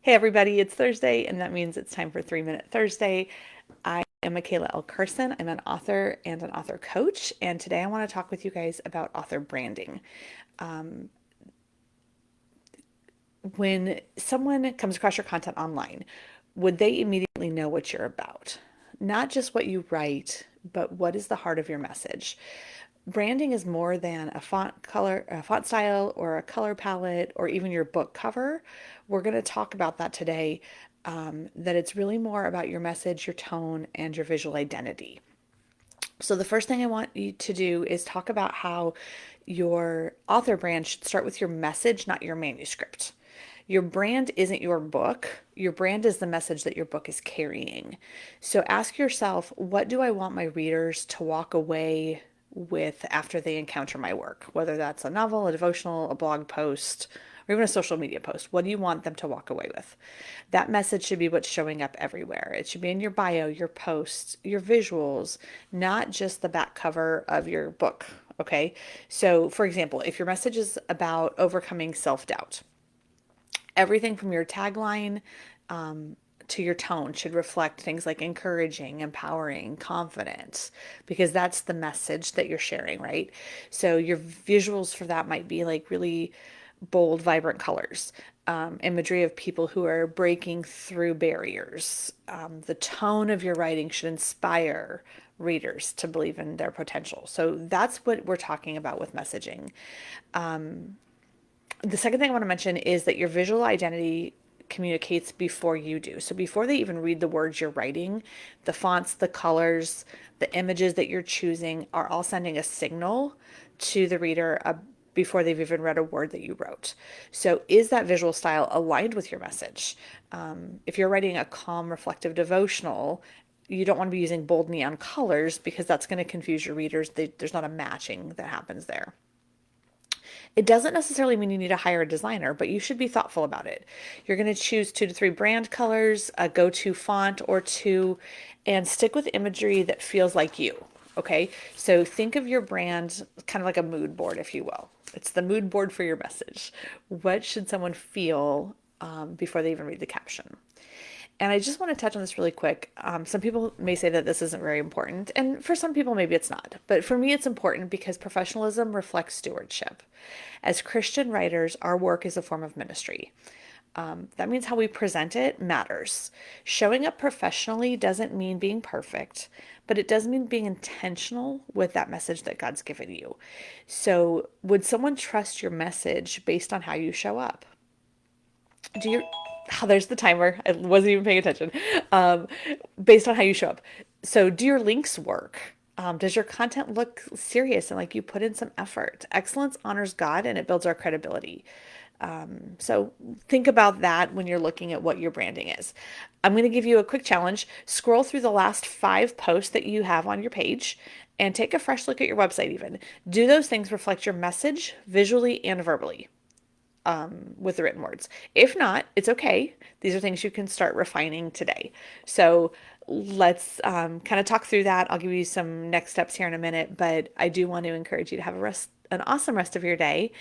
Hey everybody, it's Thursday, and that means it's time for 3 Minute Thursday. I am Michaela L. Carson. I'm an author and an author coach, and today I want to talk with you guys about author branding. Um, when someone comes across your content online, would they immediately know what you're about? Not just what you write, but what is the heart of your message? Branding is more than a font color, a font style, or a color palette, or even your book cover. We're going to talk about that today. That it's really more about your message, your tone, and your visual identity. So, the first thing I want you to do is talk about how your author brand should start with your message, not your manuscript. Your brand isn't your book. Your brand is the message that your book is carrying. So ask yourself, what do I want my readers to walk away with after they encounter my work? Whether that's a novel, a devotional, a blog post, or even a social media post. What do you want them to walk away with? That message should be what's showing up everywhere. It should be in your bio, your posts, your visuals, not just the back cover of your book. Okay. So, for example, if your message is about overcoming self doubt, everything from your tagline to your tone should reflect things like encouraging, empowering, confidence, because that's the message that you're sharing, right? So your visuals for that might be like really bold, vibrant colors, imagery of people who are breaking through barriers. The tone of your writing should inspire readers to believe in their potential. So that's what we're talking about with messaging. The second thing I want to mention is that your visual identity communicates before you do. So before they even read the words you're writing, the fonts, the colors, the images that you're choosing are all sending a signal to the reader before they've even read a word that you wrote. So is that visual style aligned with your message? If you're writing a calm, reflective devotional, you don't want to be using bold neon colors because that's going to confuse your readers. There's not a matching that happens there. It doesn't necessarily mean you need to hire a designer, but you should be thoughtful about it. You're going to choose 2 to 3 brand colors, a go to font or two, and stick with imagery that feels like you. Okay, so think of your brand kind of like a mood board, if you will. It's the mood board for your message. What should someone feel before they even read the caption? And I just want to touch on this really quick. Some people may say that this isn't very important, and for some people, maybe it's not. But for me, it's important because professionalism reflects stewardship. As Christian writers, our work is a form of ministry. That means how we present it matters. Showing up professionally doesn't mean being perfect, but it does mean being intentional with that message that God's given you. So, would someone trust your message based on how you show up? Do you oh, there's the timer. I wasn't even paying attention. Um, Based on how you show up. So, do your links work? Does your content look serious and like you put in some effort? Excellence honors God and it builds our credibility. So, think about that when you're looking at what your branding is. I'm going to give you a quick challenge. Scroll through the last 5 posts that you have on your page and take a fresh look at your website, even. Do those things reflect your message visually and verbally? With the written words. If not, it's okay. These are things you can start refining today. So let's kind of talk through that. I'll give you some next steps here in a minute, but I do want to encourage you to have an awesome rest of your day.